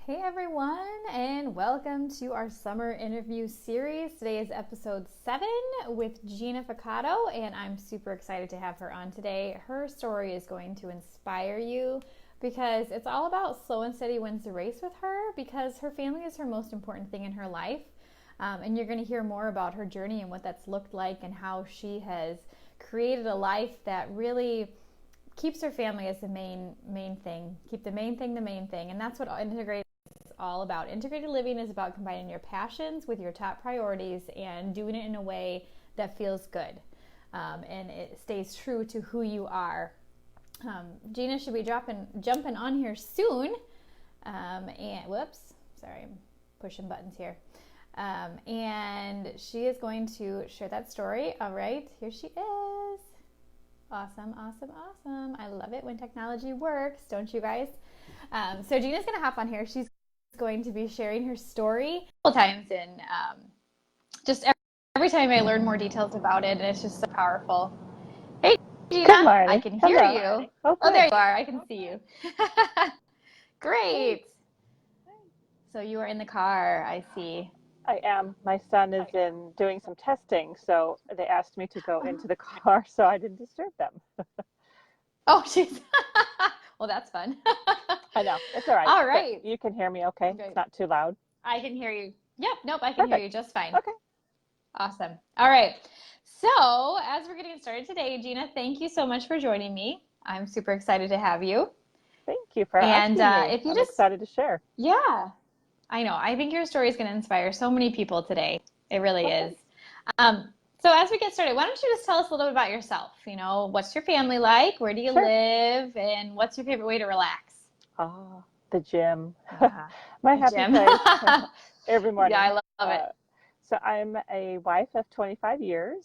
Hey everyone, and welcome to our summer interview series. Today is episode 7 with Gina Forcatto, and I'm super excited to have her on today. Her story is going to inspire you because it's all about slow and steady wins the race with her, because her family is her most important thing in her life. And you're going to hear more about her journey and what that's looked like and how she has created a life that really keeps her family as the main thing. Keep the main thing the main thing. And that's what integrated is all about. Integrated living is about combining your passions with your top priorities and doing it in a way that feels good. And it stays true to who you are. Gina should be jumping on here soon. And whoops, sorry, I'm pushing buttons here. And she is going to share that story. All right, here she is. Awesome. I love it when technology works, don't you guys? So Gina's going to hop on here. She's going to be sharing her story a couple times, and just every time I learn more details about it, and it's just so powerful. Hey, Gina. Good morning. I can hear Hello. you. Oh, there you are. I can see you. Great. So you are in the car, I see. I am. My son is doing some testing, so they asked me to go into the car so I didn't disturb them. Oh, jeez. Well, that's fun. I know. It's all right. All right. You can hear me okay? Great. It's not too loud? I can hear you. Yep. Nope. I can hear you just fine. Okay. Awesome. All right. So as we're getting started today, Gina, thank you so much for joining me. I'm super excited to have you. Thank you for asking me. If you I'm excited to share. Yeah, I know. I think your story is going to inspire so many people today. It really is. So as we get started, why don't you just tell us a little bit about yourself? You know, what's your family like? Where do you live? And what's your favorite way to relax? Oh, the gym. My happy Gym. place every morning. Yeah, I love it. So I'm a wife of 25 years.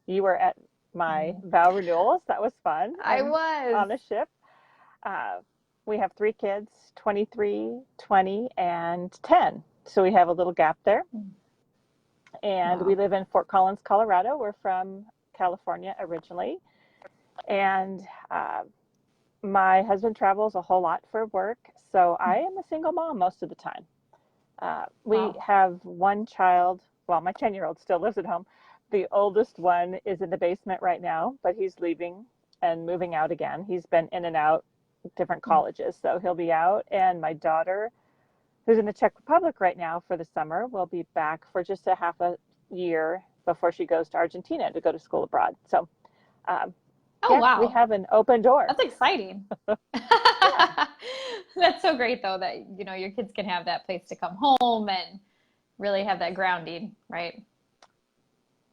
You were at my vow renewals. That was fun. I was. On the ship. We have 3 kids, 23, 20, and 10. So we have a little gap there. And we live in Fort Collins, Colorado. We're from California originally. And my husband travels a whole lot for work. So I am a single mom most of the time. We have one child. Well, my 10-year-old still lives at home. The oldest one is in the basement right now, but he's leaving and moving out again. He's been in and out different colleges, so he'll be out. And my daughter, who's in the Czech Republic right now for the summer, will be back for just a half a year before she goes to Argentina to go to school abroad. So, wow, we have an open door. That's exciting. That's so great, though, that your kids can have that place to come home and really have that grounding, right?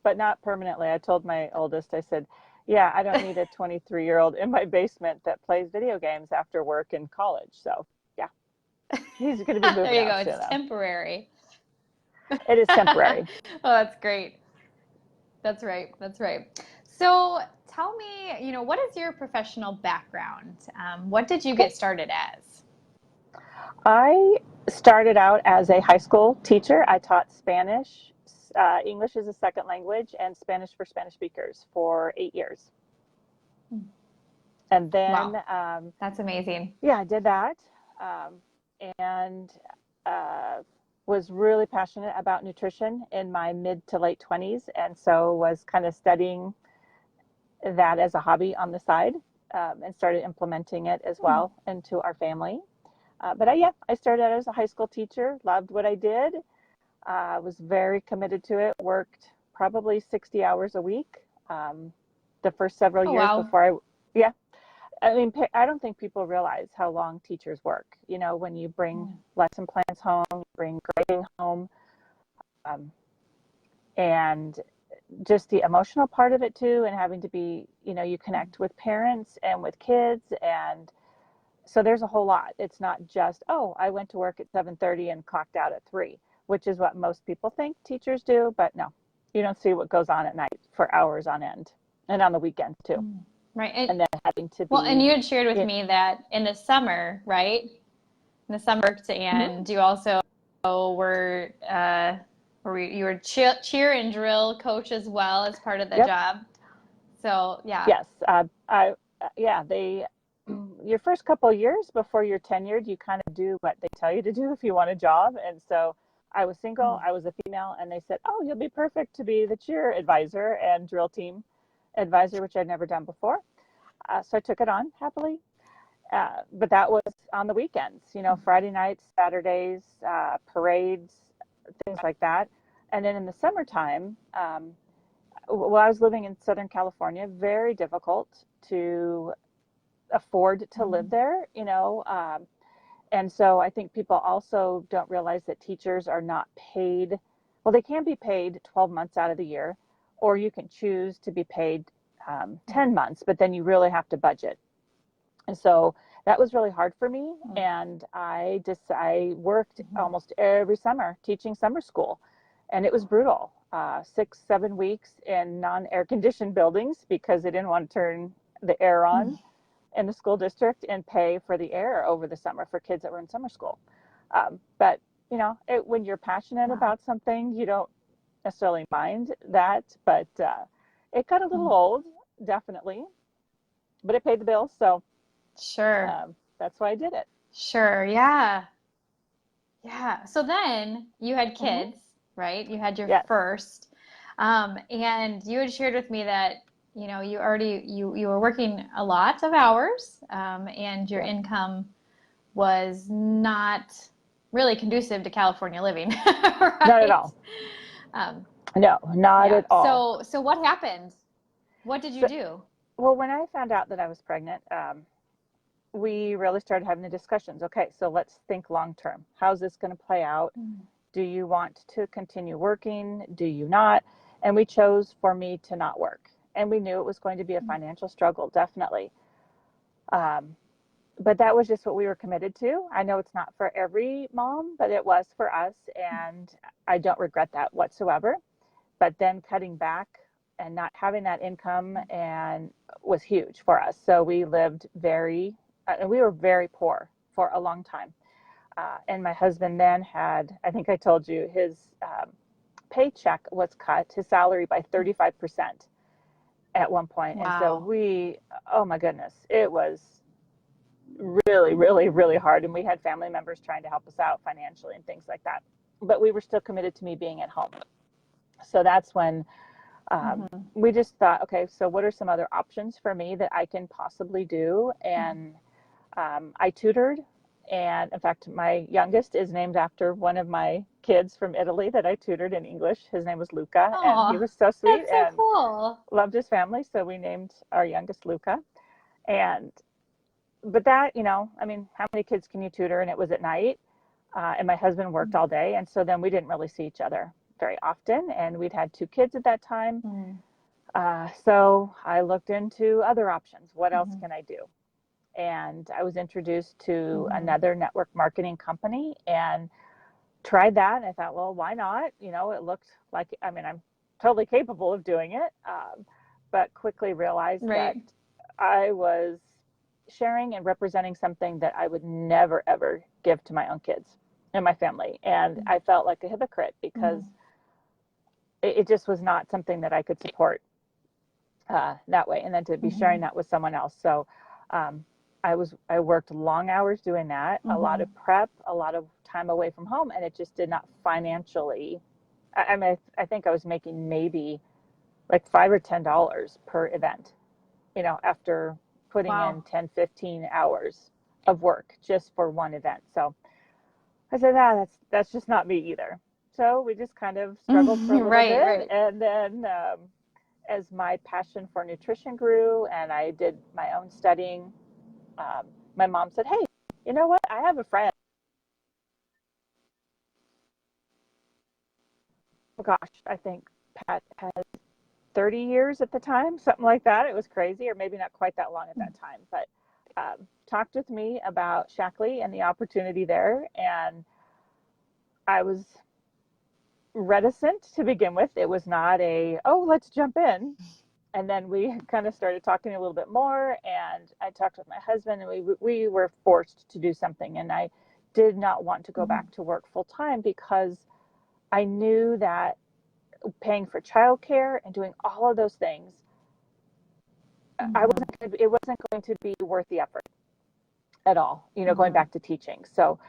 But not permanently. I told my oldest, I said, yeah, I don't need a 23-year-old in my basement that plays video games after work in college. So, yeah, he's going to be moving There you go. out It's soon. temporary. It is temporary. Oh, that's great. That's right. So tell me, what is your professional background? What did you get started as? I started out as a high school teacher. I taught Spanish, English as a second language, and Spanish for Spanish speakers for 8 years. And then, that's amazing. Yeah, I did that, and was really passionate about nutrition in my mid to late 20s, and so was kind of studying that as a hobby on the side, and started implementing it as well into our family. But I started out as a high school teacher, loved what I did. Was very committed to it, worked probably 60 hours a week the first several years before I don't think people realize how long teachers work. When you bring lesson plans home, you bring grading home, and just the emotional part of it too, and having to be, you connect with parents and with kids, and so there's a whole lot. It's not just, I went to work at 7:30 and clocked out at 3. Which is what most people think teachers do, but no, you don't see what goes on at night for hours on end, and on the weekends too. Right. And then having to be. Well, and you had shared with me that in the summer, right? In the summer, and you also were you were cheer and drill coach as well as part of the job. So yeah. Yes, they your first couple of years before you're tenured, you kind of do what they tell you to do if you want a job. And so I was single, I was a female, and they said, oh, you'll be perfect to be the cheer advisor and drill team advisor, which I'd never done before. So I took it on happily. But that was on the weekends, Friday nights, Saturdays, parades, things like that. And then in the summertime, well, I was living in Southern California, very difficult to afford to live there, and so I think people also don't realize that teachers are not paid. Well, they can be paid 12 months out of the year, or you can choose to be paid 10 months, but then you really have to budget. And so that was really hard for me. And I worked almost every summer teaching summer school, and it was brutal. 6-7 weeks in non-air conditioned buildings because they didn't want to turn the air on in the school district and pay for the air over the summer for kids that were in summer school. But when you're passionate about something, you don't necessarily mind that, but it got a little old, definitely, but it paid the bills. So sure. That's why I did it. Sure. Yeah. Yeah. So then you had kids, right? You had your first, and you had shared with me that, you were working a lot of hours, and your income was not really conducive to California living, right? Not at all. No, not at all. So what happened? What did you do? Well, when I found out that I was pregnant, we really started having the discussions. Okay, so let's think long term. How's this going to play out? Do you want to continue working? Do you not? And we chose for me to not work. And we knew it was going to be a financial struggle, definitely. But that was just what we were committed to. I know it's not for every mom, but it was for us. And I don't regret that whatsoever. But then cutting back and not having that income was huge for us. So we lived we were very poor for a long time. And my husband then had, I think I told you, his paycheck was cut, his salary by 35% at one point. Wow. And so oh my goodness, it was really, really, really hard. And we had family members trying to help us out financially and things like that. But we were still committed to me being at home. So that's when we just thought, okay, so what are some other options for me that I can possibly do? And I tutored. And in fact, my youngest is named after one of my kids from Italy that I tutored in English. His name was Luca. Aww, and he was so sweet. That's so cool. Loved his family. So we named our youngest Luca. But that, I mean, how many kids can you tutor? And it was at night. And my husband worked all day. And so then we didn't really see each other very often. And we'd had 2 kids at that time. So I looked into other options. What else can I do? And I was introduced to another network marketing company and tried that. And I thought, well, why not? It looked like, I'm totally capable of doing it. But quickly realized that I was sharing and representing something that I would never, ever give to my own kids and my family. And I felt like a hypocrite because it just was not something that I could support that way. And then to be sharing that with someone else. So I worked long hours doing that, a lot of prep, a lot of time away from home, and it just did not financially. I think I was making maybe like $5 or $10 per event, after putting in 10, 15 hours of work just for one event. So I said, that's just not me either. So we just kind of struggled for a little bit. And then as my passion for nutrition grew and I did my own studying, my mom said, hey, you know what? I have a friend. Oh gosh, I think Pat had 30 years at the time, something like that. It was crazy, or maybe not quite that long at that time, but talked with me about Shaklee and the opportunity there. And I was reticent to begin with. It was not let's jump in. And then we kind of started talking a little bit more, and I talked with my husband, and we were forced to do something. And I did not want to go back to work full time because I knew that paying for childcare and doing all of those things, it wasn't going to be worth the effort. at all, going back to teaching. So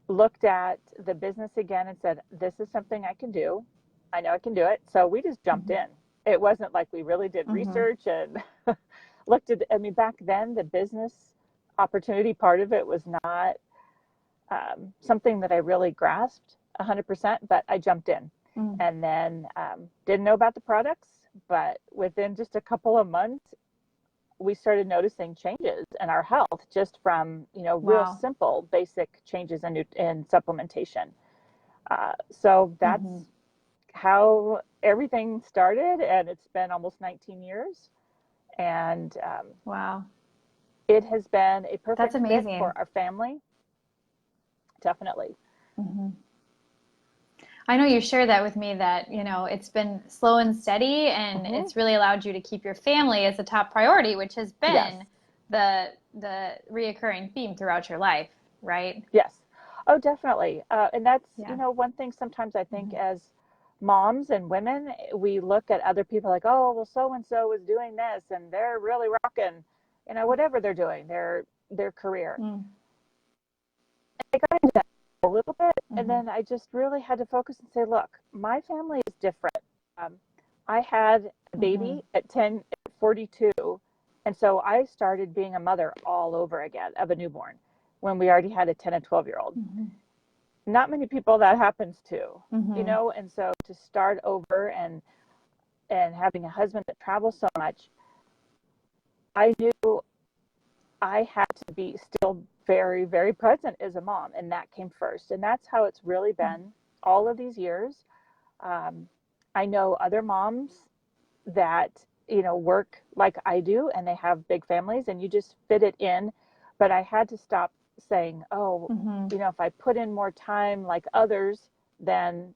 looked at the business again and said, this is something I can do. I know I can do it. So we just jumped in. It wasn't like we really did research and looked at, back then the business opportunity part of it was not something that I really grasped 100%, but I jumped in and then didn't know about the products, but within just a couple of months, we started noticing changes in our health just from, real simple, basic changes in supplementation. So that's how everything started, and it's been almost 19 years. And it has been a perfect fit for our family. Definitely. I know you shared that with me that, it's been slow and steady, and it's really allowed you to keep your family as a top priority, which has been the reoccurring theme throughout your life, right? Yes. Oh, definitely. And that's, one thing sometimes I think as moms and women, we look at other people like, oh, well, so-and-so is doing this and they're really rocking, whatever they're doing, their career. I got into that a little bit, and then I just really had to focus and say, look, my family is different. I had a baby at 42, and so I started being a mother all over again of a newborn when we already had a 10 and 12-year-old. Not many people that happens to, and so to start over and having a husband that travels so much, I knew I had to be still very, very present as a mom, and that came first. And that's how it's really been all of these years. I know other moms that, work like I do, and they have big families, and you just fit it in. But I had to stop saying, oh, if I put in more time like others, then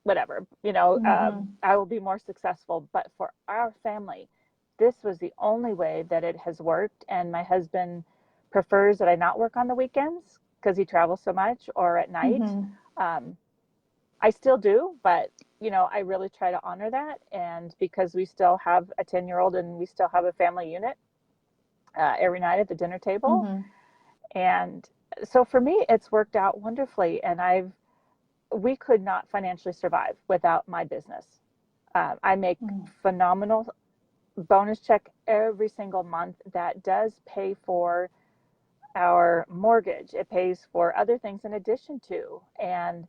whatever, I will be more successful. But for our family, this was the only way that it has worked. And my husband prefers that I not work on the weekends because he travels so much, or at night. I still do, but I really try to honor that. And because we still have a 10-year-old and we still have a family unit every night at the dinner table. And so for me, it's worked out wonderfully. And we could not financially survive without my business. I make phenomenal bonus check every single month that does pay for our mortgage. It pays for other things in addition to. And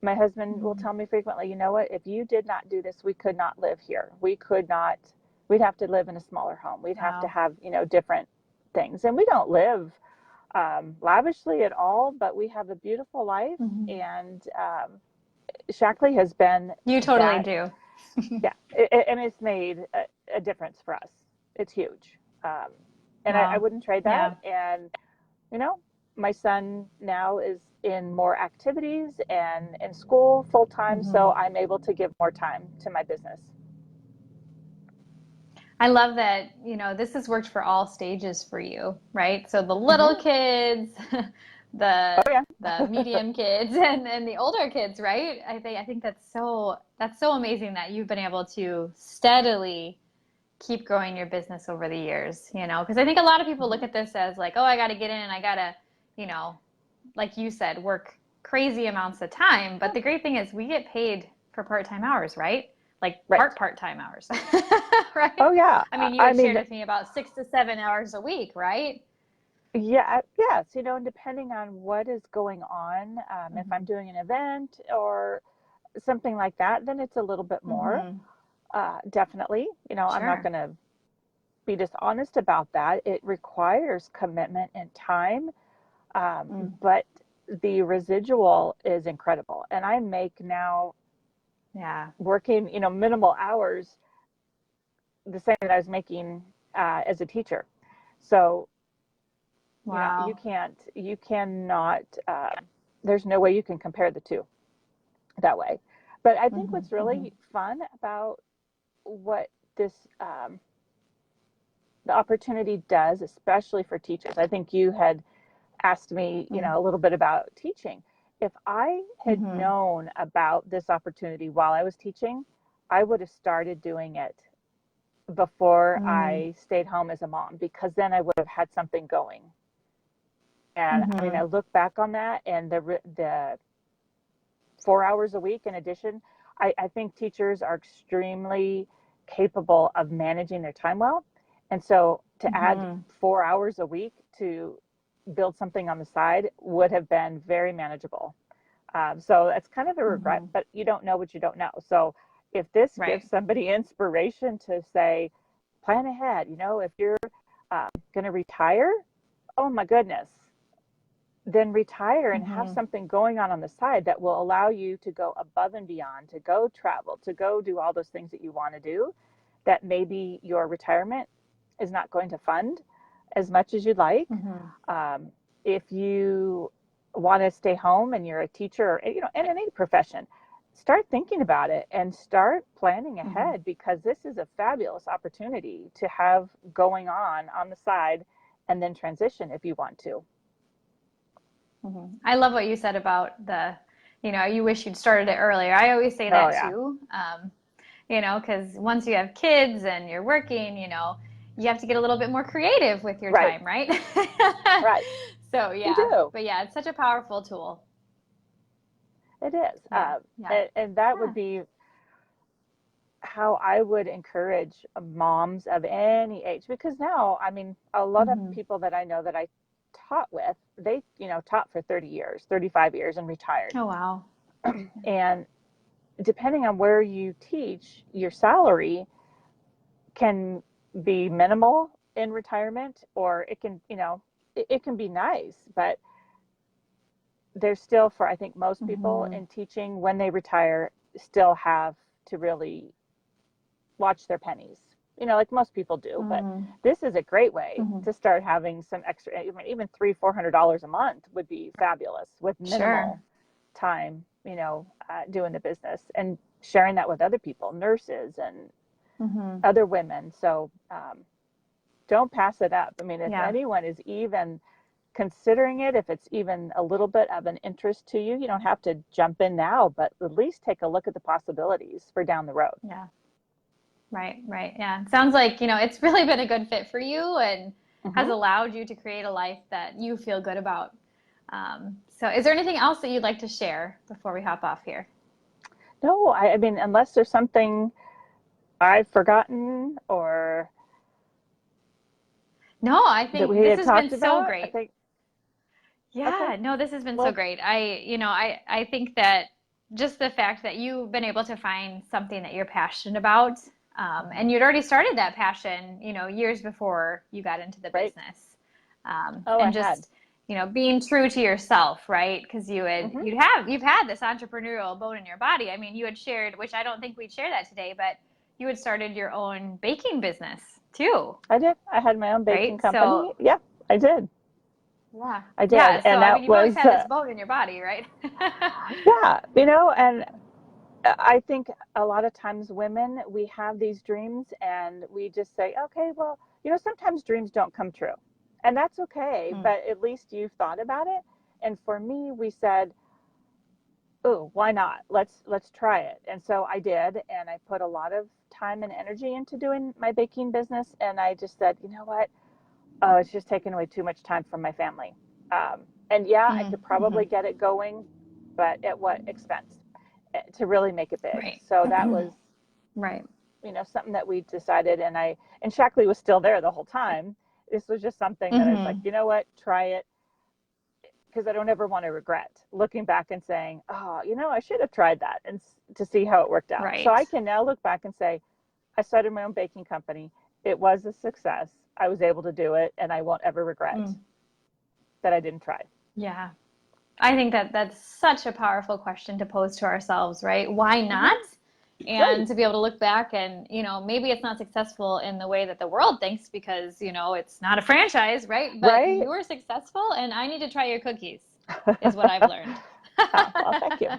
my husband will tell me frequently, you know what, if you did not do this, we could not live here. We'd have to live in a smaller home. We'd have to have, different things. And we don't live lavishly at all, but we have a beautiful life. And Shaklee has been. You totally do. Yeah. And it's made a difference for us. It's huge. And I wouldn't trade that. Yeah. And, my son now is in more activities and in school full time. So I'm able to give more time to my business. I love that, this has worked for all stages for you, right? So the little kids, the medium kids, and the older kids, right? I think that's so amazing that you've been able to steadily keep growing your business over the years, because I think a lot of people look at this as like, oh, I got to get in and I got to, like you said, work crazy amounts of time. But the great thing is we get paid for part-time hours, right? Like part-time hours, right? Oh, yeah. I mean, you had shared with me about 6 to 7 hours a week, right? Yeah. Yes. And depending on what is going on, if I'm doing an event or something like that, then it's a little bit more. Definitely. Sure. I'm not going to be dishonest about that. It requires commitment and time. But the residual is incredible. And I make now working, minimal hours, the same that I was making as a teacher. So, you cannot, there's no way you can compare the two that way. But I think what's really fun about what this, the opportunity does, especially for teachers, I think you had asked me, a little bit about teaching. If I had known about this opportunity while I was teaching, I would have started doing it before Mm. I stayed home as a mom, because then I would have had something going. And I mean, I Mm-hmm. look back on that, and the 4 hours a week in addition, I think teachers are extremely capable of managing their time well. And so to add Mm-hmm. 4 hours a week to build something on the side would have been very manageable. So that's kind of the regret, Mm-hmm. but you don't know what you don't know. So if this gives Right. somebody inspiration to say, plan ahead, if you're going to retire, oh my goodness, then retire and have Mm-hmm. something going on the side that will allow you to go above and beyond, to go travel, to go do all those things that you want to do, that maybe your retirement is not going to fund as much as you'd like. Mm-hmm. Um, if you want to stay home and you're a teacher, in any profession, start thinking about it and start planning Mm-hmm. ahead, because this is a fabulous opportunity to have going on the side, and then transition if you want to. Mm-hmm. I love what you said about you wish you'd started it earlier. I always say Oh that yeah. too. Because once you have kids and you're working, you have to get a little bit more creative with your Right. time, right? Right. So You yeah, do. but yeah, it's such a powerful tool. It is. Yeah, yeah, And that would yeah. be how I would encourage moms of any age, because now, I mean, a lot of Mm-hmm. people that I know that I taught with, they, taught for 30 years, 35 years and retired. Oh wow. And depending on where you teach, your salary can be minimal in retirement, or it can, it can be nice, but there's still, for I think most people Mm-hmm. in teaching, when they retire, still have to really watch their pennies, like most people do. But Mm-hmm. this is a great way Mm-hmm. to start having some extra. I mean, even $300-400 a month would be fabulous with Sure. minimal time, doing the business and sharing that with other people, nurses and Mm-hmm. other women. So don't pass it up. I mean, if Yeah. anyone is even considering it, if it's even a little bit of an interest to you, you don't have to jump in now, but at least take a look at the possibilities for down the road. Yeah. Right, right. Yeah. It sounds like, it's really been a good fit for you and has Mm-hmm. allowed you to create a life that you feel good about. So is there anything else that you'd like to share before we hop off here? No, I mean, unless there's something I've forgotten or No, I that think we this had has been talked so about, I great. think, okay, Yeah, no, this has been so well, great. I think that just the fact that you've been able to find something that you're passionate about, mhm, and you'd already started that passion, years before you got into the right? business, Oh, I and had. just, being true to yourself, right? Because Hmm. you've had this entrepreneurial bone in your body. I mean, you had shared, which I don't think we'd share that today, but you had started your own baking business too, I did. I had my own baking right? So company. Yeah, I did. yeah, I did. yeah. So And I mean, that you've always was, had this bone in your body, right? yeah, and I think a lot of times women, we have these dreams and we just say, okay, well, sometimes dreams don't come true. And that's okay, Mm, but at least you've thought about it. And for me, we said, oh, why not? Let's try it. And so I did, and I put a lot of time and energy into doing my baking business. And I just said, you know what? Oh, it's just taking away too much time from my family. And yeah, I mm, could probably hmm. get it going, but at what expense to really make it big? Right. So that was, Right. something that we decided. And Shaklee was still there the whole time. This was just something that I was like, Hmm. you know what? Try it, because I don't ever want to regret looking back and saying, oh, I should have tried that, and to see how it worked out. So Right. I can now look back and say, I started my own baking company. It was a success. I was able to do it, and I won't ever regret Mm, that I didn't try. yeah. I think that that's such a powerful question to pose to ourselves, right? Why not? Hmm. And Right. to be able to look back and, maybe it's not successful in the way that the world thinks because, it's not a franchise, right? But Right. you were successful and I need to try your cookies, is what I've learned. Oh, well, thank you.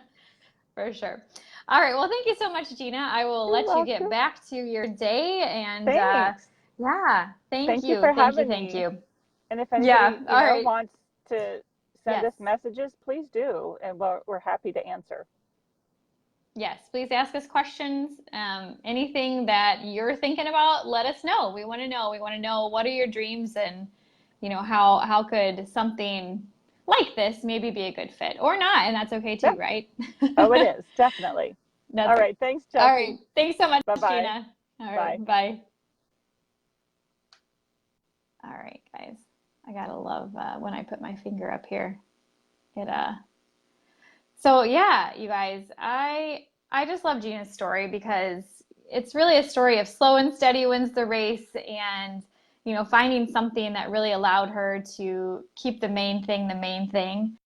For sure. All right. Well, thank you so much, Gina. I will You're let you get welcome. back to your day. And Thanks. yeah, thank Thank you you. for Thank you. having Thank me. you. And if Yeah. anybody, All right. wants to send Yes. us messages, please do. And we're happy to answer. Yes, please ask us questions. Anything that you're thinking about, let us know. We want to know. We want to know what are your dreams, and how could something like this maybe be a good fit or not, and that's okay too, Yep. right? Oh, it is definitely. That's All it. right. Thanks, All right. Chelsea. Thanks so much, Bye-bye. Gina. All Bye. right. Bye. All right, guys. I gotta love when I put my finger up here. It So yeah, you guys, I just love Gina's story because it's really a story of slow and steady wins the race, and finding something that really allowed her to keep the main thing the main thing.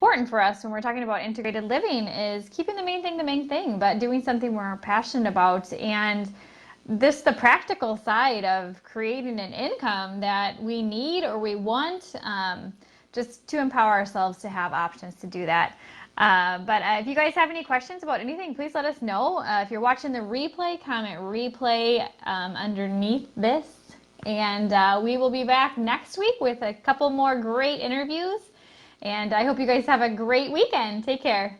Important for us when we're talking about integrated living is keeping the main thing, but doing something we're passionate about, and the practical side of creating an income that we need or we want, just to empower ourselves to have options to do that. But if you guys have any questions about anything, please let us know. If you're watching the replay, comment replay underneath this. And we will be back next week with a couple more great interviews. And I hope you guys have a great weekend. Take care.